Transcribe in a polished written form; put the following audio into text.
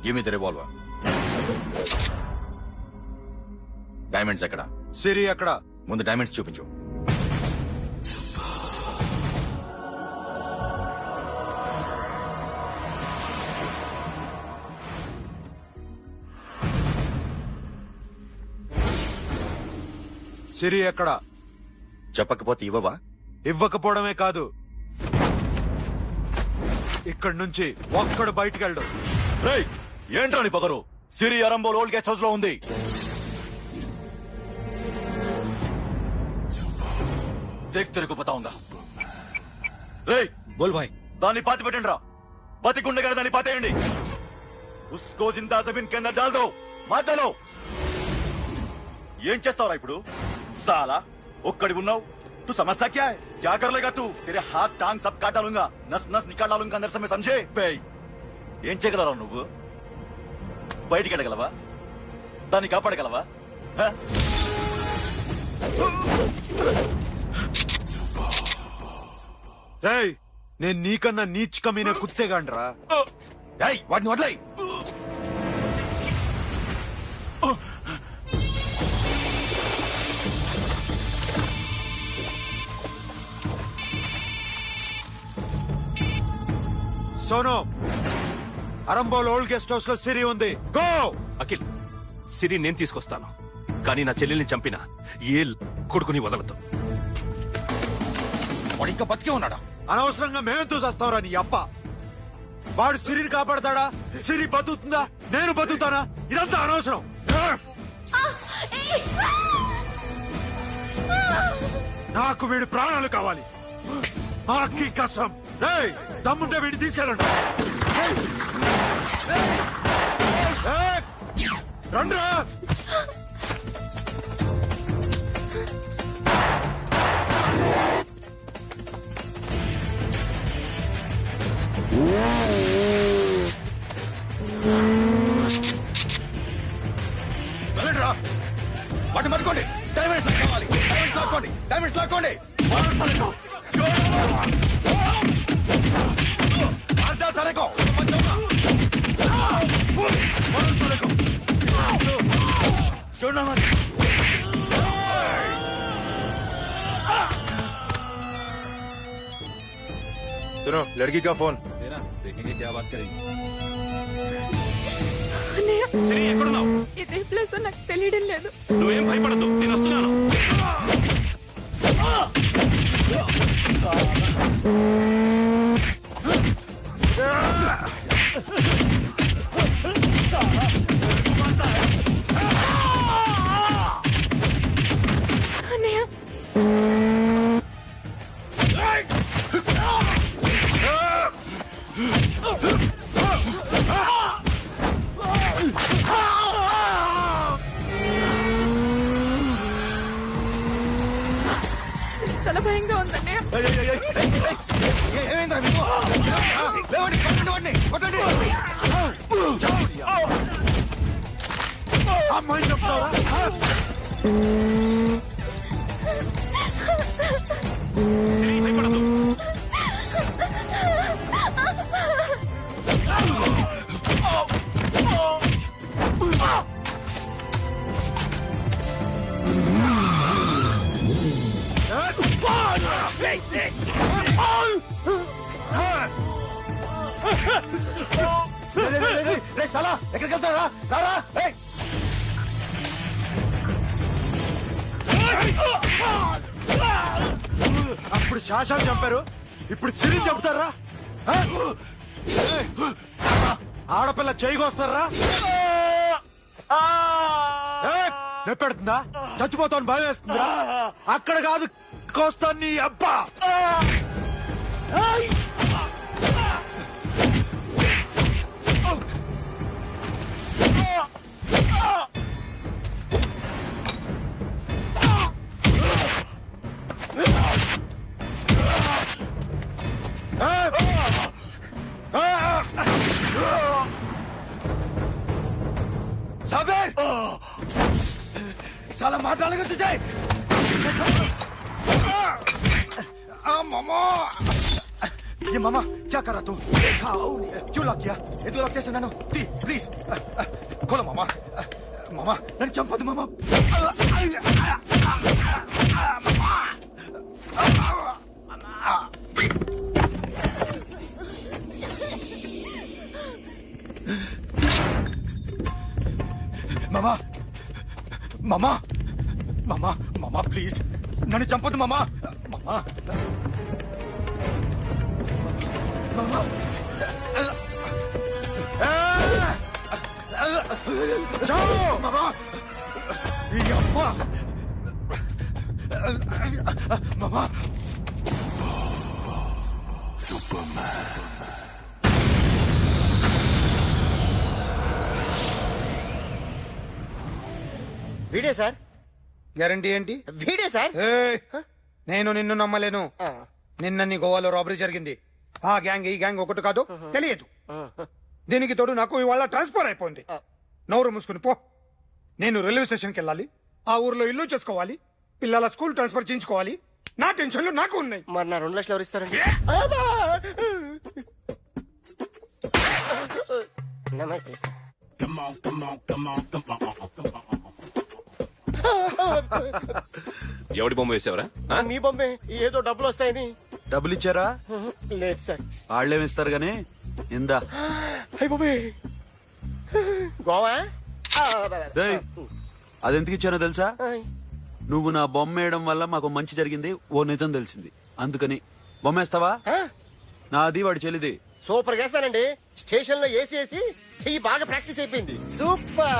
Give me the revolver. Diamonds ఎక్కడ? సిరి ఎక్కడ? ముందు డైమండ్స్ చూపించు. సిరి ఎక్కడ? చెప్పకపోతే ఇవ్వవా? ఇవ్వకపోవడమే కాదు, ఇక్కడి నుంచి ఒక్కడు బయటికి వెళ్ళడు. రేయ్, ఏంట్రా నీ పొగరు? సిరి అరంబోల్ ఓల్డ్ గెస్ట్ హౌస్ లో ఉంది. దేక్ తెరకు పతా ఉందా? రేయ్ బోల్ భాయ్, దాన్ని పాతి పెట్టండి రా. బతికుండగానే దాన్ని పాతేయండి. ఉస్కో జిందా జమీన్ కింద డాల్ దో. మాటలో ఏం చేస్తావురా ఇప్పుడు? साला ఒక్కడి ఉన్నావు. तू समझता क्या है? क्या कर लेगा तू? तेरे हाथ टांग सब काट डालूंगा, नस नस निकाल डालूंगा अंदर से, मैं समझे? ఏం చేయగలరా నువ్వు? బయటికి వెళ్ళగలవా? దాన్ని కాపాడగలవా? రేయ్, నేను నీకన్నా నీచకమైన కుత్తేగాండ్రా. వాటిని వదిలేయ్. Sonu, Arambol old guest house లో సిరి ఉంది. గో. అఖిల్, సిరి నేను తీసుకొస్తాను, కానీ నా చెల్లెల్ని చంపిన ఏ కొడుకుని వదలదు. వాడు ఇంకా బతికే ఉన్నాడా? అనవసరంగా మేమెంతో చేస్తావురా నీ అప్ప. వాడు సిరిని కాపాడతాడా? సిరి బతుకుతుందా? నేను బతుకుతానా? ఇదంతా అనవసరం. నాకు వీడి ప్రాణాలు కావాలి. ఆకి కసం. రేయ్, దమ్ముంటే వీడిని తీసుకెళ్ళండి. రండ్రా. వెళ్ళండిరా. వాటిని పట్టుకోండి. డైమండ్స్ కావాలి. డైమండ్స్ లాక్కోండి. డైమండ్స్ లాక్కోండి. सुनो, लड़की का फोन देना, देखेंगे क्या बात करेंगे. సిరి, ఎక్కడున్నావు? ఇదే ప్లేస్ నాకు తెలియడం లేదు. నువ్వేం భయపడద్దు, నేను వస్తున్నాను. చాలా భయంగా ఉందండి. అమ్మాయి చెప్తావా? సిరి, భయపడద్దు. రే సాలా, ఎక్కడికి వెళ్తారా? రారా. అప్పుడు శాశాలు చంపారు, ఇప్పుడు సిరి చంపుతారా? ఆడపిల్ల చేయకొస్తారా? నెప్పెడుతుందా? చచ్చిపోతాను భయం వేస్తుందా? అక్కడ కాదు, కోస్తాను నీ అబ్బా. साबिर, साला मार डालेगा तुझे. मामा ये मामा क्या कर रहा तू क्यों लॉक किया ఎందుకు లాక్ చేస్తున్నాను ప్లీజ్ खोलो मामा मामा నన్ను చంపదు మామా మామా మామా మామా మామా ప్లీజ్ నన్ను చంపదు మామా మామా మామా जाओ मामा ये अम्मा मामा వీడే సార్ గ్యారంటీ ఏంటి? వీడే సార్ ఏయ్, నేను నిన్ను నమ్మలేను. నిన్న నీ గోవాలో రాబరీ జరిగింది. ఆ గ్యాంగ్ ఈ గ్యాంగ్ ఒకటి కాదు, తెలియదు. దీనికి తోడు నాకు ఇవాళ ట్రాన్స్ఫర్ అయిపోయింది. నోరు మూసుకుని పో. నేను రైల్వే స్టేషన్కి వెళ్ళాలి, ఆ ఊర్లో ఇల్లు చేసుకోవాలి, పిల్లల స్కూల్ ట్రాన్స్ఫర్ చేయించుకోవాలి. నా టెన్షన్లు నాకు ఉన్నాయి. మరి నా 2 లక్షలు ఎవరు ఇస్తారండి? నమస్తే సార్. ఎవడి బొమ్మ వేసావరా? మీ బొమ్మే ఏదో డబ్బులు వస్తాయని. డబ్బులు ఇచ్చారా? లేదు సార్. వాళ్ళేమిస్తారు గానీ ఇందా. అయ్య బొమ్మే గోవా. అదెందుకు ఇచ్చానో తెలుసా? నువ్వు నా బొమ్మ వేయడం వల్ల మాకు మంచి జరిగింది, ఓ నిజం తెలిసింది. అందుకని బొమ్మేస్తావా? నాది వాడి చెల్లిది. సూపర్ గా వేస్తానండి. స్టేషన్ లో ఏసీ చెయ్యి బాగా ప్రాక్టీస్ అయిపోయింది. సూపర్.